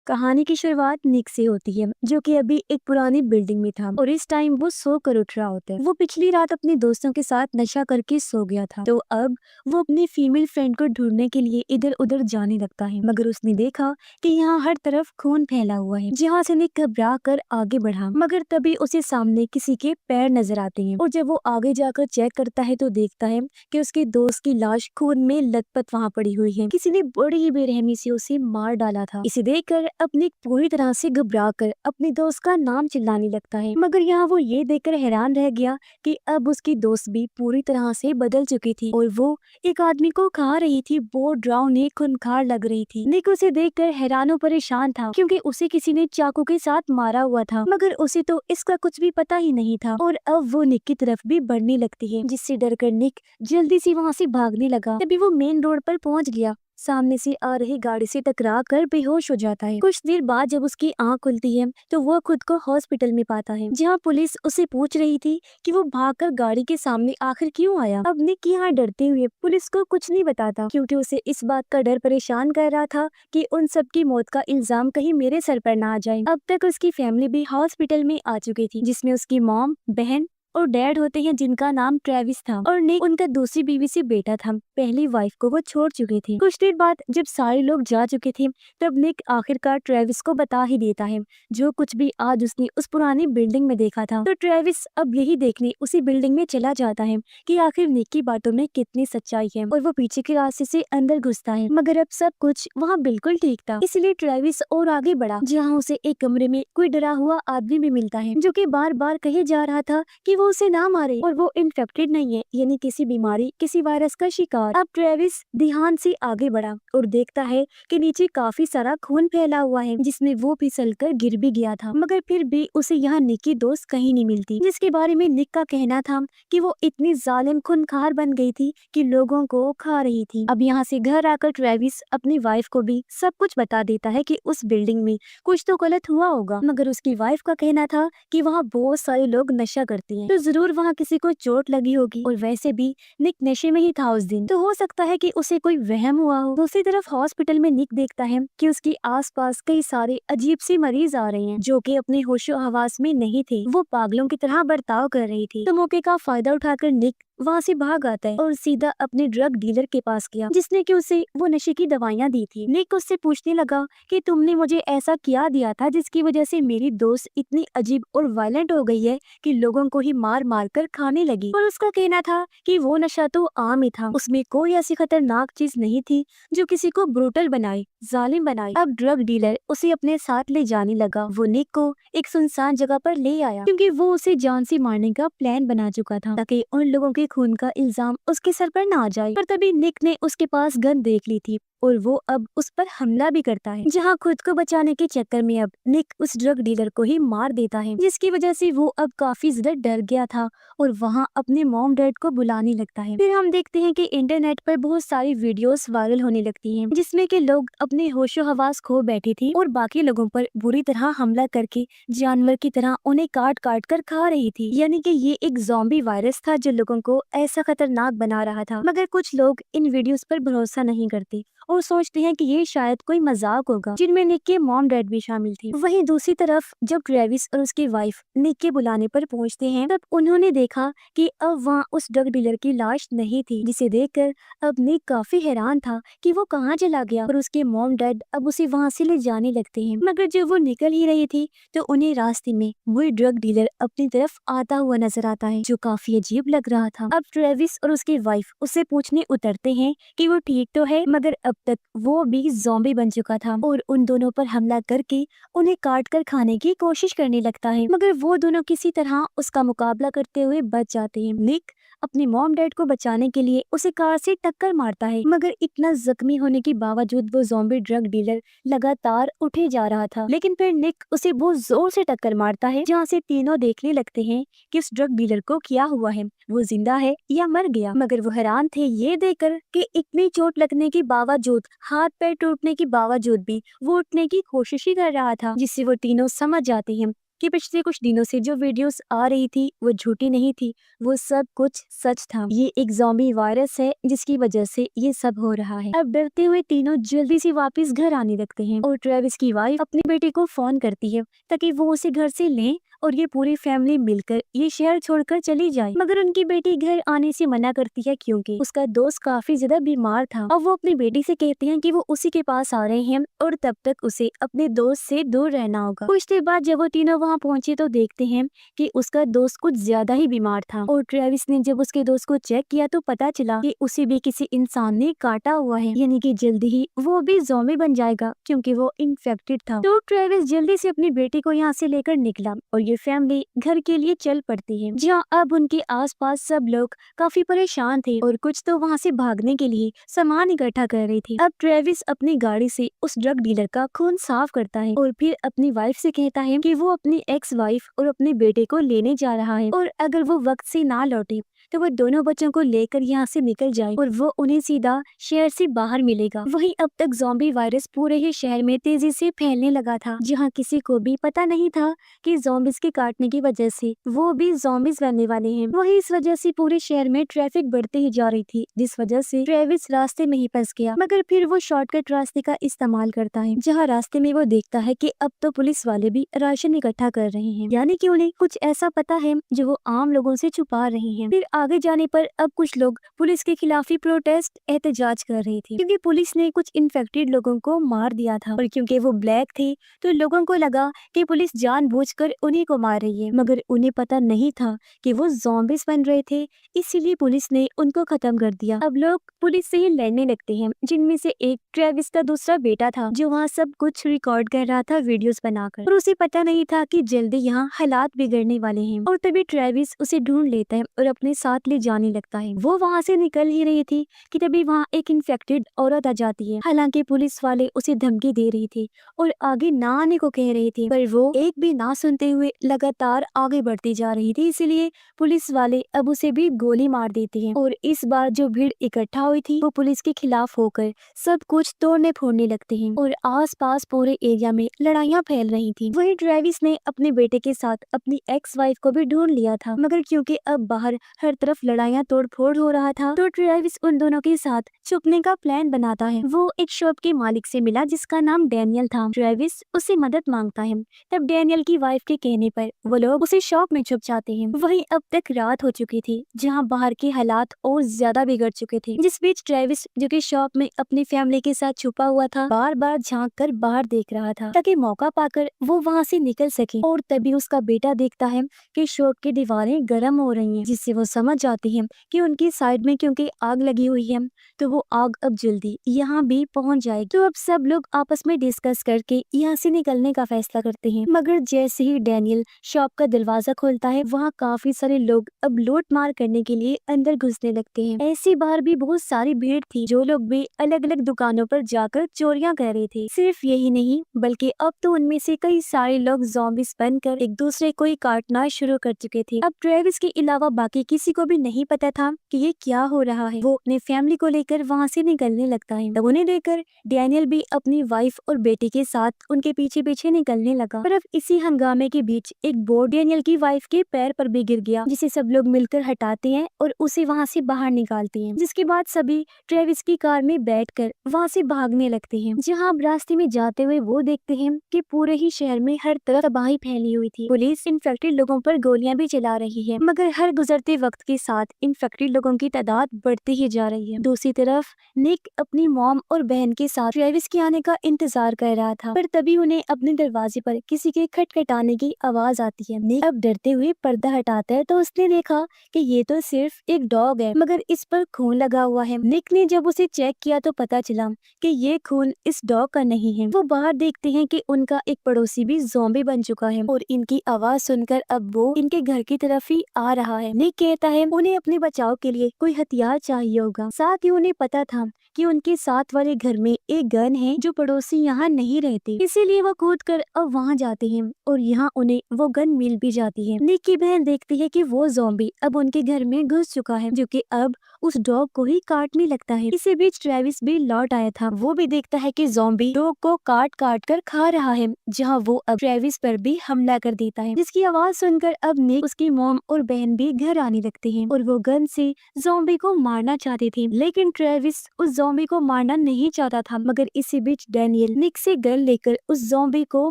कहानी की शुरुआत निक से होती है, जो कि अभी एक पुरानी बिल्डिंग में था और इस टाइम वो सो कर उठ रहा होता है। वो पिछली रात अपने दोस्तों के साथ नशा करके सो गया था, तो अब वो अपनी फीमेल फ्रेंड को ढूंढने के लिए इधर उधर जाने लगता है। मगर उसने देखा कि यहाँ हर तरफ खून फैला हुआ है, जहाँ से निक घबरा कर आगे बढ़ा, मगर तभी उसे सामने किसी के पैर नजर आते हैं। और जब वो आगे जाकर चेक करता है तो देखता है कि उसके दोस्त की लाश खून में लथपथ वहाँ पड़ी हुई है। किसी ने बड़ी ही बेरहमी से उसे मार डाला था। इसे देखकर अपनी पूरी तरह से घबरा कर अपने दोस्त का नाम चिल्लाने लगता है, मगर यहाँ वो ये देखकर हैरान रह गया कि अब उसकी दोस्त भी पूरी तरह से बदल चुकी थी और वो एक आदमी को खा रही थी। वो डरावनी खूंखार लग रही थी। निक उसे देखकर हैरान और परेशान था, क्योंकि उसे किसी ने चाकू के साथ मारा हुआ था, मगर उसे तो इसका कुछ भी पता ही नहीं था। और अब वो निक की तरफ भी बढ़ने लगती है, जिससे डरकर निक जल्दी से वहाँ से भागने लगा। तभी वो मेन रोड पर पहुँच गया। सामने से आ रही गाड़ी से टकरा कर बेहोश हो जाता है। कुछ देर बाद जब उसकी आंख खुलती है तो वो खुद को हॉस्पिटल में पाता है, जहां पुलिस उसे पूछ रही थी कि वो भागकर गाड़ी के सामने आखिर क्यों आया। अब निक यहाँ डरते हुए पुलिस को कुछ नहीं बताता, क्योंकि उसे इस बात का डर परेशान कर रहा था कि उन सब की मौत का इल्जाम कहीं मेरे सर पर ना आ जाए। अब तक उसकी फैमिली भी हॉस्पिटल में आ चुकी थी, जिसमें उसकी मॉम, बहन और डैड होते हैं, जिनका नाम ट्रेविस था, और निक उनका दूसरी बीवी से बेटा था। पहली वाइफ को वो छोड़ चुके थे। कुछ देर बाद जब सारे लोग जा चुके थे, तब निक आखिरकार ट्रेविस को बता ही देता है जो कुछ भी आज उसने उस पुरानी बिल्डिंग में देखा था। तो ट्रेविस अब यही देखने उसी बिल्डिंग में चला जाता है कि आखिर निक की बातों में कितनी सच्चाई है, और वो पीछे के रास्ते से अंदर घुसता है। मगर अब सब कुछ वहाँ बिल्कुल ठीक था, इसलिए ट्रेविस और आगे बढ़ा, जहाँ उसे एक कमरे में कोई डरा हुआ आदमी भी मिलता है, जो कि बार बार कहे जा रहा था कि वो उसे ना मारे और वो इन्फेक्टेड नहीं है, यानी किसी बीमारी, किसी वायरस का शिकार। अब ट्रेविस ध्यान से आगे बढ़ा और देखता है कि नीचे काफी सारा खून फैला हुआ है, जिसमें वो फिसल कर गिर भी गया था। मगर फिर भी उसे यहाँ निक की दोस्त कहीं नहीं मिलती, जिसके बारे में निक का कहना था कि वो इतनी जालिम खूंखार बन गई थी कि लोगों को खा रही थी। अब यहाँ से घर आकर ट्रेविस अपनी वाइफ को भी सब कुछ बता देता है कि उस बिल्डिंग में कुछ तो गलत हुआ होगा। मगर उसकी वाइफ का कहना था कि वहाँ बहुत सारे लोग नशा करते हैं, तो जरूर वहाँ किसी को चोट लगी होगी, और वैसे भी निक नशे में ही था उस दिन, तो हो सकता है कि उसे कोई वहम हुआ हो। दूसरी तरफ हॉस्पिटल में निक देखता है कि उसके आसपास कई सारे अजीब सी मरीज आ रहे हैं, जो कि अपने होशो हवास में नहीं थे। वो पागलों की तरह बर्ताव कर रही थी। तो मौके का फायदा उठाकर निक वहाँ से भाग आता है और सीधा अपने ड्रग डीलर के पास गया, जिसने कि उसे वो नशे की दवाइयाँ दी थी। निक उससे पूछने लगा कि तुमने मुझे ऐसा क्या दिया था जिसकी वजह से मेरी दोस्त इतनी अजीब और वायलेंट हो गई है कि लोगों को ही मार मार कर खाने लगी। और उसका कहना था कि वो नशा तो आम ही था, उसमें कोई ऐसी खतरनाक चीज नहीं थी जो किसी को ब्रूटल बनाए, जालिम बनाए। अब ड्रग डीलर उसे अपने साथ ले जाने लगा। वो निक को एक सुनसान जगह पर ले आया, क्योंकि वो उसे जान से मारने का प्लान बना चुका था, ताकि उन लोगों के खून का इल्जाम उसके सर पर ना आ जाए। पर तभी निक ने उसके पास गन देख ली थी और वो अब उस पर हमला भी करता है, जहाँ खुद को बचाने के चक्कर में अब निक उस ड्रग डीलर को ही मार देता है, जिसकी वजह से वो अब काफी ज्यादा डर गया था और वहाँ अपने मॉम डैड को बुलाने लगता है। फिर हम देखते हैं कि इंटरनेट पर बहुत सारी वीडियोस वायरल होने लगती हैं, जिसमें कि लोग अपने होशो हवास खो बैठे थे और बाकी लोगों पर बुरी तरह हमला करके जानवर की तरह उन्हें काट काट कर खा रही थी। यानी कि ये एक ज़ॉम्बी वायरस था जो लोगों को ऐसा खतरनाक बना रहा था। मगर कुछ लोग इन वीडियोस पर भरोसा नहीं करते और सोचते हैं कि ये शायद कोई मजाक होगा, जिनमें निक के मॉम डैड भी शामिल थे। वहीं दूसरी तरफ जब ट्रेविस और उसकी वाइफ निक के बुलाने पर पहुंचते हैं, तब उन्होंने देखा कि अब वहाँ उस ड्रग डीलर की लाश नहीं थी, जिसे देखकर अब निक काफी हैरान था कि वो कहाँ चला गया। और उसके मॉम डैड अब उसे वहाँ से ले जाने लगते हैं, मगर जब वो निकल ही रही थी तो उन्हें रास्ते में वही ड्रग डीलर अपनी तरफ आता हुआ नजर आता है, जो काफी अजीब लग रहा था। अब ट्रेविस और उसकी वाइफ उससे पूछने उतरते हैं कि वो ठीक तो है, मगर अब तक वो भी ज़ॉम्बी बन चुका था और उन दोनों पर हमला करके उन्हें काट कर खाने की कोशिश करने लगता है। मगर वो दोनों किसी तरह उसका मुकाबला करते हुए बच जाते हैं। निक अपने मॉम डैड को बचाने के लिए उसे कार से टक्कर मारता है, मगर इतना जख्मी होने के बावजूद वो ज़ॉम्बी ड्रग डीलर लगातार उठे जा रहा था। लेकिन फिर निक उसे बहुत जोर से टक्कर मारता है, जहाँ से तीनों देखने लगते हैं कि उस ड्रग डीलर को क्या हुआ है, वो जिंदा है या मर गया। मगर वो हैरान थे ये देखकर कि इतनी चोट लगने के बावजूद, हाथ पैर टूटने के बावजूद भी वो उठने की कोशिश ही कर रहा था, जिससे वो तीनों समझ जाते हैं कि पिछले कुछ दिनों से जो वीडियोस आ रही थी वो झूठी नहीं थी, वो सब कुछ सच था। ये एक ज़ॉम्बी वायरस है जिसकी वजह से ये सब हो रहा है। अब डरते हुए तीनों जल्दी से वापस घर आने लगते हैं और ट्रेविस की वाइफ अपने बेटे को फोन करती है ताकि वो उसे घर से ले और ये पूरी फैमिली मिलकर ये शहर छोड़कर चली जाए। मगर उनकी बेटी घर आने से मना करती है क्योंकि उसका दोस्त काफी ज्यादा बीमार था और वो अपनी बेटी से कहती है कि वो उसी के पास आ रहे हैं और तब तक उसे अपने दोस्त से दूर रहना होगा। कुछ देर बाद जब वो तीनों वहाँ पहुँचे तो देखते हैं कि उसका दोस्त कुछ ज्यादा ही बीमार था और ट्रेविस ने जब उसके दोस्त को चेक किया तो पता चला कि उसे भी किसी इंसान ने काटा हुआ है, यानी कि जल्दी ही वो भी ज़ॉम्बी बन जाएगा क्योंकि वो इन्फेक्टेड था। तो ट्रेविस जल्दी से अपनी बेटी को यहाँ से लेकर निकला और ये फैमिली घर के लिए चल पड़ती है, जहाँ अब उनके आसपास सब लोग काफी परेशान थे और कुछ तो वहाँ से भागने के लिए सामान इकट्ठा कर रही थी। अब ट्रेविस अपनी गाड़ी से उस ड्रग डीलर का खून साफ करता है और फिर अपनी वाइफ से कहता है कि वो अपनी एक्स वाइफ और अपने बेटे को लेने जा रहा है और अगर वो वक्त से ना लौटे तो वो दोनों बच्चों को लेकर यहाँ से निकल जाए और वो उन्हें सीधा शहर से बाहर मिलेगा। वहीं अब तक ज़ॉम्बी वायरस पूरे ही शहर में तेजी से फैलने लगा था, जहाँ किसी को भी पता नहीं था कि ज़ॉम्बीज के काटने की वजह से वो भी ज़ॉम्बीज बनने वाले हैं। वहीं इस वजह से पूरे शहर में ट्रैफिक बढ़ती ही जा रही थी, जिस वजह से ट्रेविस रास्ते में ही फंस गया। मगर फिर वो शॉर्टकट रास्ते का इस्तेमाल करता है, जहाँ रास्ते में वो देखता है कि अब तो पुलिस वाले भी राशन इकट्ठा कर रहे हैं, यानी कि उन्हें कुछ ऐसा पता है जो वो आम लोगों से छुपा रहे हैं। फिर आगे जाने पर अब कुछ लोग पुलिस के खिलाफ ही प्रोटेस्ट एहतजाज कर रहे थे क्योंकि पुलिस ने कुछ इन्फेक्टेड लोगों को मार दिया था और क्योंकि वो ब्लैक थे तो लोगों को लगा कि पुलिस जानबूझकर उन्हीं को मार रही है, मगर उन्हें पता नहीं था कि वो ज़ॉम्बीज बन रहे थे, इसीलिए पुलिस ने उनको खत्म कर दिया। अब लोग पुलिस से ही लड़ने लगते हैं, जिनमें से एक ट्रेविस का दूसरा बेटा था जो वहाँ सब कुछ रिकॉर्ड कर रहा था वीडियोस बनाकर, और उसे पता नहीं था कि जल्दी यहाँ हालात बिगड़ने वाले हैं। और तभी ट्रेविस उसे ढूंढ लेता है और अपने साथ ले जाने लगता है। वो वहाँ से निकल ही रही थी कि तभी वहाँ एक इन्फेक्टेड औरत आ जाती है। हालांकि पुलिस वाले उसे धमकी दे रही थी और आगे ना आने को कह रही थी, पर वो एक भी ना सुनते हुए लगातार आगे बढ़ती जा रही थी, इसलिए पुलिस वाले अब उसे भी गोली मार देती हैं। और इस बार जो भीड़ इकट्ठा हुई थी वो पुलिस के खिलाफ होकर सब कुछ तोड़ने फोड़ने लगते हैं और आसपास पूरे एरिया में लड़ाइयाँ फैल रही थी। वहीं ट्रेविस ने अपने बेटे के साथ अपनी एक्स वाइफ को भी ढूंढ लिया था, मगर क्योंकि अब बाहर हर तरफ लड़ाइयाँ तोड़फोड़ हो रहा था तो ट्रेविस उन दोनों के साथ छुपने का प्लान बनाता है। वो एक शॉप के मालिक से मिला जिसका नाम डैनियल था। ट्रेविस उससे मदद मांगता है, तब डैनियल की वाइफ के कहने पर वो लोग उसे शॉप में छुप जाते हैं। वहीं अब तक रात हो चुकी थी, जहां बाहर के हालात और ज्यादा बिगड़ चुके थे, जिस बीच ट्रेविस जो कि शॉप में अपनी फैमिली के साथ छुपा हुआ था बार बार झांक कर बाहर देख रहा था ताकि मौका पाकर वो वहाँ से निकल सके। और तभी उसका बेटा देखता है कि शॉप की दीवारें गर्म हो रही हैं, जिससे वो समझ जाती है कि उनकी साइड में क्योंकि आग लगी हुई है तो वो आग अब जल्दी यहाँ भी पहुँच जाएगी। तो अब सब लोग आपस में डिस्कस करके यहाँ से निकलने का फैसला करते हैं। मगर जैसे ही डैनियल शॉप का दरवाजा खोलता है वहाँ काफी सारे लोग अब लूट मार करने के लिए अंदर घुसने लगते हैं। ऐसी बार भी बहुत सारी भीड़ थी, जो लोग भी अलग अलग दुकानों पर जाकर चोरियां कर रहे थे। सिर्फ यही नहीं बल्कि अब तो उनमें से कई सारे लोग ज़ॉम्बीज बनकर एक दूसरे को ही काटना शुरू कर चुके थे। अब ट्रेविस के अलावा बाकी किसी को भी नहीं पता था कि ये क्या हो रहा है। वो अपने फैमिली को लेकर वहाँ से निकलने लगता है। तब उन्हें देखकर डैनियल भी अपनी वाइफ और बेटी के साथ उनके पीछे पीछे निकलने लगा। पर अब इसी हंगामे के बीच एक बोर्ड डैनियल की वाइफ के पैर पर भी गिर गया, जिसे सब लोग मिलकर हटाते हैं और उसे वहाँ से बाहर निकालते हैं। जिसके बाद सभी ट्रेविस की कार में बैठकर वहाँ से भागने लगते हैं। जहाँ अब रास्ते में जाते हुए वो देखते हैं कि पूरे ही शहर में हर तरफ तबाही फैली हुई थी। पुलिस इन्फेक्टेड लोगों पर गोलियां भी चला रही है, मगर हर गुजरते वक्त के साथ इन्फेक्टेड लोगों की तादाद बढ़ती ही जा रही है। दूसरी तरफ निक अपनी मॉम और बहन के साथ ट्रेविस के आने का इंतजार कर रहा था, पर तभी उन्हें अपने दरवाजे पर किसी के खटखटाने की आवाज आती है। निक अब डरते हुए पर्दा हटाता है तो उसने देखा कि ये तो सिर्फ एक डॉग है, मगर इस पर खून लगा हुआ है। निक ने जब उसे चेक किया तो पता चला कि ये खून इस डॉग का नहीं है। वो बाहर देखते हैं कि उनका एक पड़ोसी भी ज़ॉम्बी बन चुका है और इनकी आवाज सुनकर अब वो इनके घर की तरफ ही आ रहा है। निक कहता है उन्हें अपने बचाव के लिए कोई हथियार चाहिए होगा। साथ ही उन्हें पता था कि उनके साथ वाले घर में एक गन है जो पड़ोसी यहाँ नहीं रहते, इसीलिए वो कूद कर अब वहाँ जाते हैं और यहाँ उन्हें वो गन मिल भी जाती है। निक की बहन देखती है कि वो ज़ॉम्बी अब उनके घर में घुस चुका है, जो कि अब उस डॉग को ही काटने लगता है। इसी बीच ट्रेविस भी लौट आया था। वो भी देखता है कि ज़ॉम्बी डॉग को काट काट कर खा रहा है, जहाँ वो अब ट्रेविस पर भी हमला कर देता है, जिसकी आवाज सुनकर अब निक, उसकी मॉम और बहन भी घर आने लगते हैं और वो गन से ज़ॉम्बी को मारना चाहते थे, लेकिन ट्रेविस उस ज़ॉम्बी को मारना नहीं चाहता था। मगर इसी बीच डैनियल निक से गन लेकर उस ज़ॉम्बी को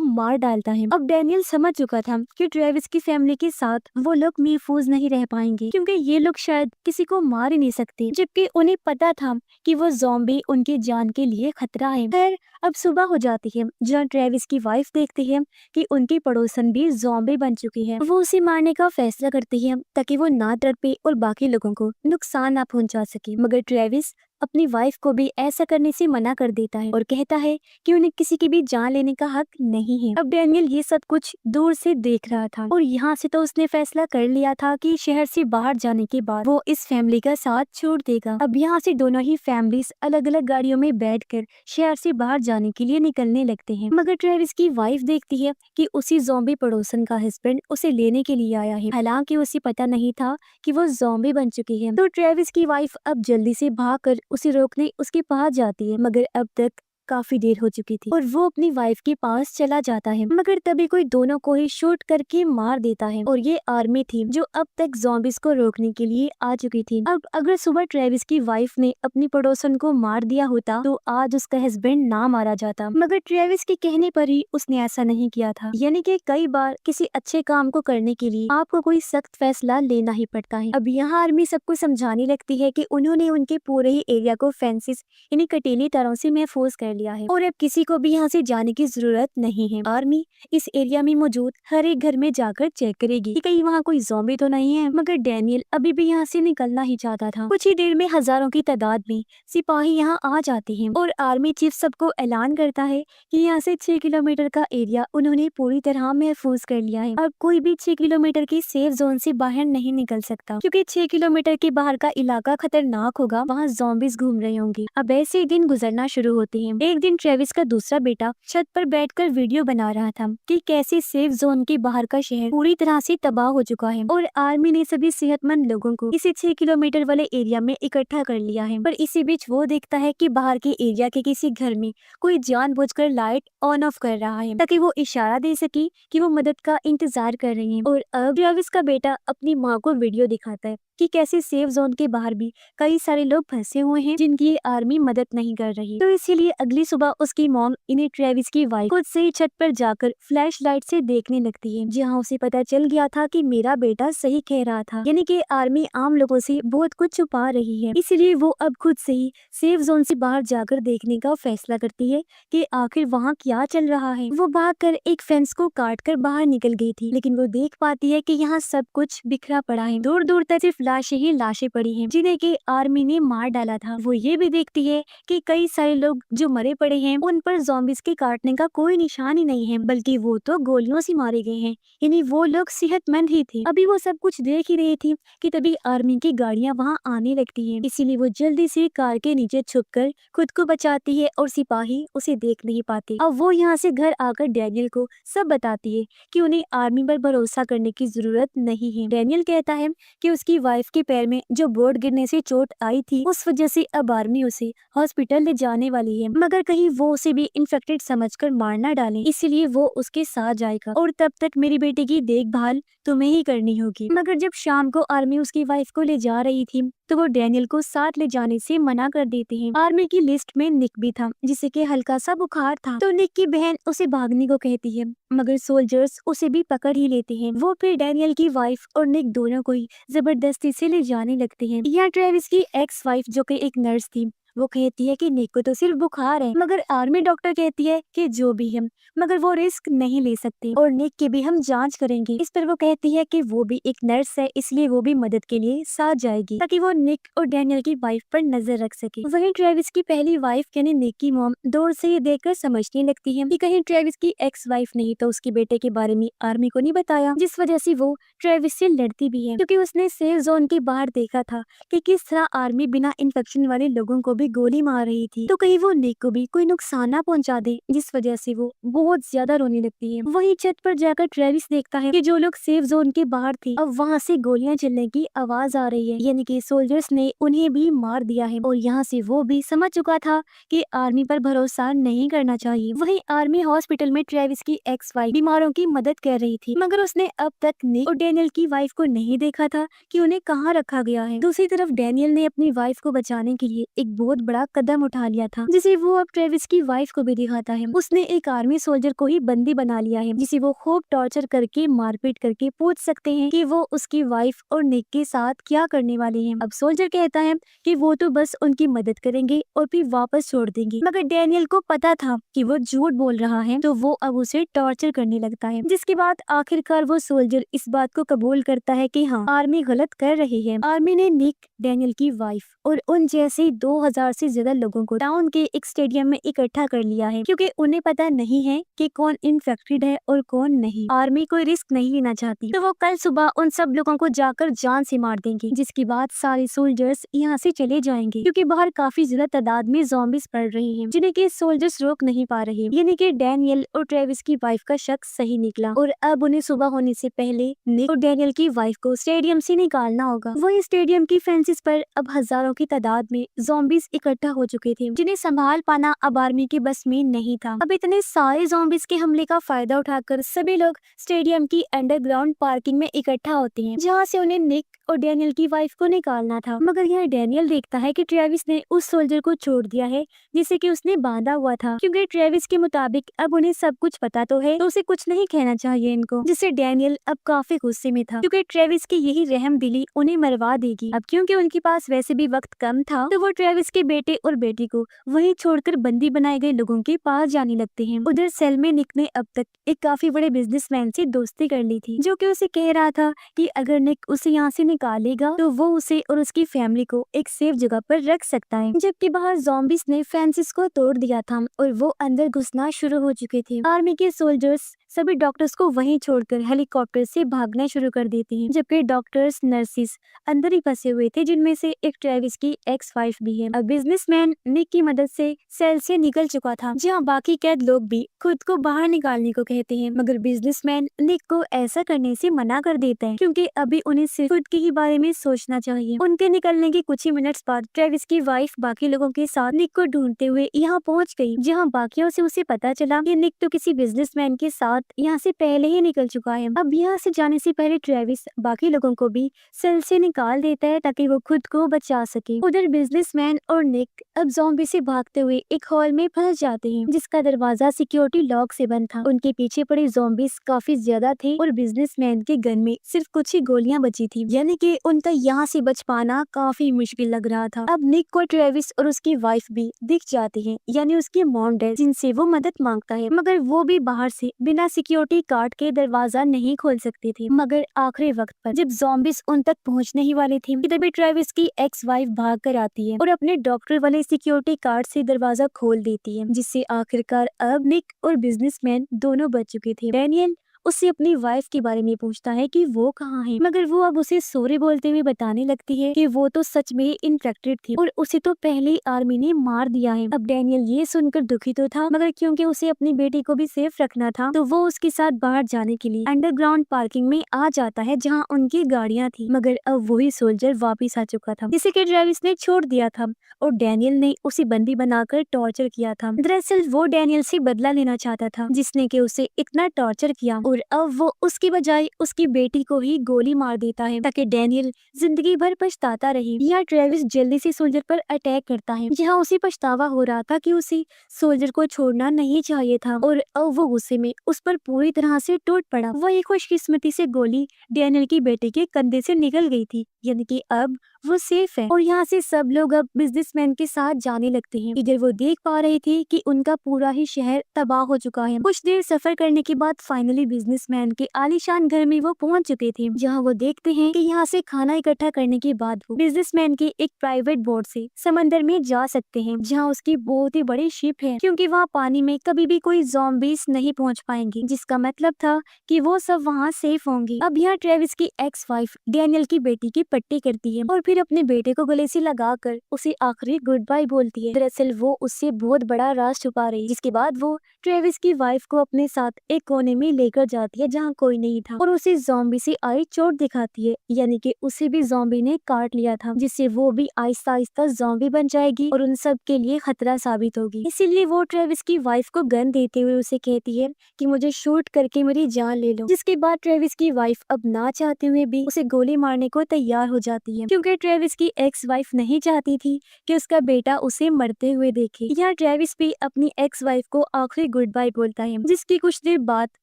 मार डालता है। अब डैनियल समझ चुका था कि ट्रेविस की फैमिली के साथ वो लोग महफूज नहीं रह पाएंगे, क्योंकि ये लोग शायद किसी को मार ही नहीं सकते, जबकि उन्हें पता था कि वो ज़ॉम्बी उनकी जान के लिए खतरा है। खैर अब सुबह हो जाती है, जहाँ ट्रेविस की वाइफ देखती है कि उनकी पड़ोसन भी ज़ॉम्बी बन चुकी है। वो उसे मारने का फैसला करती है ताकि वो ना तड़पे और बाकी लोगों को नुकसान ना पहुंचा सके। मगर ट्रेविस अपनी वाइफ को भी ऐसा करने से मना कर देता है और कहता है कि उन्हें किसी की भी जान लेने का हक नहीं है। अब डैनियल ये सब कुछ दूर से देख रहा था और यहाँ से तो उसने फैसला कर लिया था कि शहर से बाहर जाने के बाद वो इस फैमिली का साथ छोड़ देगा। अब यहाँ से दोनों ही फैमिलीज अलग अलग गाड़ियों में बैठकर शहर से बाहर जाने के लिए निकलने लगते हैं। मगर ट्रेविस की वाइफ देखती है कि उसी ज़ॉम्बी पड़ोसन का हस्बैंड उसे लेने के लिए आया है, हालांकि उसे पता नहीं था कि वो ज़ॉम्बी बन चुकी है। तो ट्रेविस की वाइफ अब जल्दी से भागकर उसे रोकने उसके पास जाती है, मगर अब तक काफी देर हो चुकी थी और वो अपनी वाइफ के पास चला जाता है। मगर तभी कोई दोनों को ही शूट करके मार देता है और ये आर्मी थी जो अब तक ज़ॉम्बीज को रोकने के लिए आ चुकी थी। अब अगर सुबह ट्रेविस की वाइफ ने अपनी पड़ोसन को मार दिया होता तो आज उसका हस्बैंड ना मारा जाता, मगर ट्रेविस के कहने पर ही उसने ऐसा नहीं किया था। यानी कि कई बार किसी अच्छे काम को करने के लिए आपको कोई सख्त फैसला लेना ही पड़ता है। अब यहाँ आर्मी सबको समझाने लगती है कि उन्होंने उनके पूरे ही एरिया को फेंसेस यानी कटीली तारों से महफूज कर लिया है और अब किसी को भी यहाँ से जाने की जरूरत नहीं है। आर्मी इस एरिया में मौजूद हर एक घर में जाकर चेक करेगी कि कहीं वहाँ कोई ज़ॉम्बी तो नहीं है। मगर डैनियल अभी भी यहाँ से निकलना ही चाहता था। कुछ ही देर में हजारों की तादाद में सिपाही यहाँ आ जाते हैं और आर्मी चीफ सबको ऐलान करता है कि यहाँ से 6 किलोमीटर का एरिया उन्होंने पूरी तरह महफूज कर लिया है। अब कोई भी 6 किलोमीटर की सेफ जोन से बाहर नहीं निकल सकता, क्योंकि 6 किलोमीटर के बाहर का इलाका खतरनाक होगा, वहाँ ज़ॉम्बीज घूम रहे होंगे। अब ऐसे ही दिन गुजरना शुरू होते हैं। एक दिन ट्रेविस का दूसरा बेटा छत पर बैठकर वीडियो बना रहा था कि कैसे सेफ जोन के बाहर का शहर पूरी तरह से तबाह हो चुका है और आर्मी ने सभी सेहतमंद लोगों को इसी 6 किलोमीटर वाले एरिया में इकट्ठा कर लिया है। पर इसी बीच वो देखता है कि बाहर के एरिया के किसी घर में कोई जानबूझकर लाइट ऑन ऑफ कर रहा है ताकि वो इशारा दे सके कि वो मदद का इंतजार कर रहे हैं। और अब ट्रेविस का बेटा अपनी माँ को वीडियो दिखाता है कि कैसे सेफ जोन के बाहर भी कई सारे लोग फंसे हुए हैं जिनकी आर्मी मदद नहीं कर रही। तो इसीलिए अगली सुबह उसकी मॉम इन्हें ट्रेविस की वाइफ खुद से ही छत पर जाकर फ्लैश लाइट से देखने लगती है, जहां उसे पता चल गया था कि मेरा बेटा सही कह रहा था, यानी कि आर्मी आम लोगों से बहुत कुछ छुपा रही है। इसीलिए वो अब खुद से ही सेफ जोन से बाहर जाकर देखने का फैसला करती है कि आखिर वहाँ क्या चल रहा है। वो भागकर एक फेंस को काट कर बाहर निकल गई थी, लेकिन वो देख पाती है कि यहाँ सब कुछ बिखरा पड़ा है, दूर दूर तक सिर्फ लाशें ही लाशें पड़ी हैं जिन्हें कि आर्मी ने मार डाला था। वो ये भी देखती है कि कई सारे लोग जो मरे पड़े हैं उन पर ज़ॉम्बीज के काटने का कोई निशान ही नहीं है, बल्कि वो तो गोलियों से मारे गए हैं, यानी वो लोग सेहतमंद ही थे। अभी वो सब कुछ देख ही रही थी कि तभी आर्मी की गाड़ियां वहां आने लगती हैं। इसीलिए वो जल्दी से कार के नीचे छुपकर खुद को बचाती है और सिपाही उसे देख नहीं पाते। अब वो यहाँ से घर आकर डैनियल को सब बताती है कि उन्हें आर्मी पर भरोसा करने की जरूरत नहीं है। डैनियल कहता है कि उसकी वाइफ के पैर में जो बोर्ड गिरने से चोट आई थी उस वजह से अब आर्मी उसे हॉस्पिटल ले जाने वाली है, मगर कहीं वो उसे भी इन्फेक्टेड समझकर मार ना डाले, इसीलिए वो उसके साथ जाएगा और तब तक मेरी बेटे की देखभाल तुम्हें ही करनी होगी। मगर जब शाम को आर्मी उसकी वाइफ को ले जा रही थी तो वो डैनियल को साथ ले जाने से मना कर देते हैं। आर्मी की लिस्ट में निक भी था, जिसे कि हल्का सा बुखार था, तो निक की बहन उसे भागने को कहती है, मगर सोल्जर्स उसे भी पकड़ ही लेते हैं। वो फिर डैनियल की वाइफ और निक दोनों को ही जबरदस्ती से ले जाने लगते हैं। यहाँ ट्रेविस की एक्स वाइफ जो कि एक नर्स थी वो कहती है कि निक को तो सिर्फ बुखार है, मगर आर्मी डॉक्टर कहती है कि जो भी है, मगर वो रिस्क नहीं ले सकती और निक की भी हम जांच करेंगे। इस पर वो कहती है कि वो भी एक नर्स है, इसलिए वो भी मदद के लिए साथ जाएगी ताकि वो निक और डैनियल की वाइफ पर नजर रख सके। वहीं ट्रेविस की पहली वाइफ यानी निक की मॉम दूर से ये देखकर समझने लगती है कि कहीं ट्रेविस की एक्स वाइफ नहीं तो उसके बेटे के बारे में आर्मी को नहीं बताया, जिस वजह से वो ट्रेविस से लड़ती भी है क्योंकि उसने सेफ जोन के बाहर देखा था कि किस तरह आर्मी बिना इन्फेक्शन वाले लोगों को भी गोली मार रही थी, तो कहीं वो निक को भी कोई नुकसान ना पहुंचा दे, जिस वजह से वो बहुत ज्यादा रोने लगती है। वहीं छत पर जाकर ट्रेविस देखता है कि जो लोग सेफ जोन के बाहर थे अब वहां से गोलियां चलने की आवाज आ रही है, यानी कि सोल्जर्स ने उन्हें भी मार दिया है और यहाँ से वो भी समझ चुका था कि आर्मी पर भरोसा नहीं करना चाहिए। वहीं आर्मी हॉस्पिटल में ट्रेविस की एक्स वाइफ बीमारों की मदद कर रही थी, मगर उसने अब तक निक और डैनियल की वाइफ को नहीं देखा था कि उन्हें कहाँ रखा गया है। दूसरी तरफ डैनियल ने अपनी वाइफ को बचाने के लिए एक बहुत बड़ा कदम उठा लिया था, जिसे वो अब ट्रेविस की वाइफ को भी दिखाता है। उसने एक आर्मी सोल्जर को ही बंदी बना लिया है, जिसे वो खूब टॉर्चर करके मारपीट करके पूछ सकते हैं कि वो उसकी वाइफ और निक के साथ क्या करने वाले हैं। अब सोल्जर कहता है कि वो तो बस उनकी मदद करेंगे और फिर वापस छोड़ देंगे, मगर डैनियल को पता था कि वो झूठ बोल रहा है, तो वो अब उसे टॉर्चर करने लगता है, जिसके बाद आखिरकार वो सोल्जर इस बात को कबूल करता है कि हाँ आर्मी गलत कर रही है। आर्मी ने निक, डैनियल की वाइफ और उन जैसे 2000 से ज्यादा लोगों को टाउन के एक स्टेडियम में इकट्ठा कर लिया है, क्योंकि उन्हें पता नहीं है कि कौन इन्फेक्टेड है और कौन नहीं। आर्मी कोई रिस्क नहीं लेना चाहती, तो वो कल सुबह उन सब लोगों को जाकर जान से मार देंगे, जिसके बाद सारे सोल्जर्स यहाँ से चले जाएंगे, क्योंकि बाहर काफी ज्यादा तादाद में ज़ॉम्बीज पड़ रहे हैं, जिन्हें के सोल्जर्स रोक नहीं पा रहे। यानी कि डैनियल और ट्रेविस की वाइफ का शक सही निकला और अब उन्हें सुबह होने से पहले निक और डैनियल की वाइफ को स्टेडियम से निकालना होगा। वही स्टेडियम की फेंसेस पर अब हजारों की तादाद में ज़ॉम्बीज इकट्ठा हो चुके थे, जिन्हें संभाल पाना अब आर्मी के बस में नहीं था। अब इतने सारे ज़ॉम्बीज के हमले का फायदा उठाकर सभी लोग स्टेडियम की अंडरग्राउंड पार्किंग में इकट्ठा होते हैं, जहाँ से उन्हें निक और डैनियल की वाइफ को निकालना था। मगर यहाँ डैनियल देखता है कि ट्रेविस ने उस सोल्जर को छोड़ दिया है जिसे कि उसने बांधा हुआ था, क्योंकि ट्रेविस के मुताबिक अब उन्हें सब कुछ पता तो है, तो उसे कुछ नहीं कहना चाहिए इनको, जिससे डैनियल अब काफी गुस्से में था, क्योंकि ट्रेविस की यही रहम दिली उन्हें मरवा देगी। अब क्योंकि उनके पास वैसे भी वक्त कम था, तो वो ट्रेविस के बेटे और बेटी को वहीं छोड़कर बंदी बनाए गए लोगों के पास जाने लगते हैं। उधर सेल में निक ने अब तक एक काफी बड़े बिजनेसमैन से दोस्ती कर ली थी, जो कि उसे कह रहा था कि अगर निक उसे यहाँ से निकालेगा तो वो उसे और उसकी फैमिली को एक सेफ जगह पर रख सकता है। जबकि बाहर ज़ॉम्बीज ने फेंसेस को तोड़ दिया था और वो अंदर घुसना शुरू हो चुके थे। आर्मी के सोल्जर्स सभी डॉक्टर्स को वहीं छोड़कर हेलीकॉप्टर से भागना शुरू कर देते हैं, जबकि डॉक्टर्स नर्सिस अंदर ही फंसे हुए थे, जिनमें से एक ट्रेविस की एक्स वाइफ भी है। अब बिजनेसमैन निक की मदद से सेल से निकल चुका था, जहाँ बाकी कैद लोग भी खुद को बाहर निकालने को कहते हैं, मगर बिजनेसमैन निक को ऐसा करने से मना कर देता है, क्योंकि अभी उन्हें सिर्फ खुद के ही बारे में सोचना चाहिए। उनके निकलने के कुछ ही मिनट्स बाद ट्रेविस की वाइफ बाकी लोगों के साथ निक को ढूंढते हुए यहाँ पहुँच गई, जहाँ बाकियों से उसे पता चला कि निक तो किसी बिजनेसमैन के साथ यहाँ से पहले ही निकल चुका है। अब यहाँ से जाने से पहले ट्रेविस बाकी लोगों को भी सेल से निकाल देता है ताकि वो खुद को बचा सके। उधर बिजनेसमैन और निक अब ज़ॉम्बी से भागते हुए एक हॉल में फंस जाते हैं, जिसका दरवाजा सिक्योरिटी लॉक से बंद था। उनके पीछे पड़े ज़ॉम्बीज काफी ज्यादा थे और बिजनेसमैन के गन में सिर्फ कुछ ही गोलियां बची थी, यानी कि उनका यहाँ से बच पाना काफी मुश्किल लग रहा था। अब निक को ट्रेविस और उसकी वाइफ भी दिख जाते हैं, यानी उसकी मॉम डैड, जिनसे वो मदद मांगता है, मगर वो भी बाहर से बिना सिक्योरिटी कार्ड के दरवाजा नहीं खोल सकते थे। मगर आखिरी वक्त पर जब ज़ॉम्बीज उन तक पहुँचने ही वाले थे, तभी ट्रेविस की एक्स वाइफ भाग कर आती है और अपने डॉक्टर वाले सिक्योरिटी कार्ड से दरवाजा खोल देती है, जिससे आखिरकार अब निक और बिजनेसमैन दोनों बच चुके थे। डैनियल उससे अपनी वाइफ के बारे में पूछता है कि वो कहाँ है, मगर वो अब उसे सॉरी बोलते हुए बताने लगती है कि वो तो सच में इन्फेक्टेड थी और उसे तो पहले ही आर्मी ने मार दिया है। अब डैनियल ये सुनकर दुखी तो था, मगर क्योंकि उसे अपनी बेटी को भी सेफ रखना था, तो वो उसके साथ बाहर जाने के लिए अंडरग्राउंड पार्किंग में आ जाता है, जहाँ उनकी गाड़ियाँ थी। मगर अब वही सोल्जर वापिस आ चुका था, जिसे कि ट्रेविस ने छोड़ दिया था और डैनियल ने उसे बंदी बनाकर टॉर्चर किया था। दरअसल वो डैनियल से बदला लेना चाहता था, जिसने कि उसे इतना टॉर्चर किया, और अब वो उसकी बजाय उसकी बेटी को ही गोली मार देता है ताकि डैनियल जिंदगी भर पछताता रहे। यहाँ ट्रेविस जल्दी से सोल्जर पर अटैक करता है, जहाँ उसे पछतावा हो रहा था कि उसे सोल्जर को छोड़ना नहीं चाहिए था, और अब वो गुस्से में उस पर पूरी तरह से टूट पड़ा। वही खुशकिस्मती से गोली डैनियल की बेटी के कंधे से निकल गई थी, यानी कि अब वो सेफ है और यहाँ से सब लोग अब बिजनेसमैन के साथ जाने लगते हैं। इधर वो देख पा रहे थे कि उनका पूरा ही शहर तबाह हो चुका है। कुछ देर सफर करने के बाद फाइनली बिजनेसमैन के आलीशान घर में वो पहुंच चुके थे, जहाँ वो देखते हैं कि यहाँ से खाना इकट्ठा करने के बाद वो बिजनेसमैन के एक प्राइवेट बोट से समंदर में जा सकते हैं, जहाँ उसकी बहुत ही बड़ी शिप है, क्योंकि वहाँ पानी में कभी भी कोई ज़ॉम्बीज नहीं पहुँच पाएंगे, जिसका मतलब था कि वो सब वहाँ सेफ होंगे। अब यहाँ ट्रेविस की एक्स वाइफ डैनियल की बेटी की पट्टी करती है और फिर अपने बेटे को गले से लगाकर उसे आखिरी गुड बाय बोलती है। दरअसल वो उससे बहुत बड़ा राज छुपा रही है, जिसके बाद वो ट्रेविस की वाइफ को अपने साथ एक कोने में लेकर जाती है जहाँ कोई नहीं था और उसे ज़ॉम्बी से आई चोट दिखाती है, यानी कि उसे भी ज़ॉम्बी ने काट लिया था, जिससे वो भी आहिस्ता आहिस्ता ज़ॉम्बी बन जाएगी और उन सब के लिए खतरा साबित होगी। इसीलिए वो ट्रेविस की वाइफ को गन देते हुए उसे कहती है कि मुझे शूट करके मेरी जान ले लो, जिसके बाद ट्रेविस की वाइफ अब ना चाहते हुए भी उसे गोली मारने को तैयार हो जाती है, क्योंकि ट्रेविस की एक्स वाइफ नहीं चाहती थी कि उसका बेटा उसे मरते हुए देखे। यहाँ ट्रेविस भी अपनी एक्स वाइफ को आखिरी गुड बाय बोलता है, जिसकी कुछ देर बाद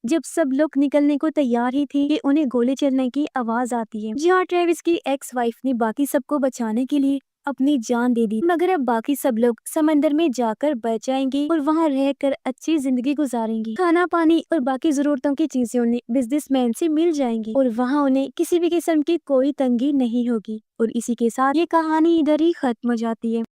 जब सब लोग निकलने को तैयार ही थे कि उन्हें गोली चलने की आवाज आती है। जहाँ ट्रेविस की एक्स वाइफ ने बाकी सबको बचाने के लिए अपनी जान दे दी, मगर अब बाकी सब लोग समंदर में जाकर बच जाएंगे और वहाँ रहकर अच्छी जिंदगी गुजारेंगे। खाना पानी और बाकी जरूरतों की चीजें उन्हें बिजनेसमैन से मिल जाएंगी और वहाँ उन्हें किसी भी किस्म की कोई तंगी नहीं होगी। और इसी के साथ ये कहानी इधर ही खत्म हो जाती है।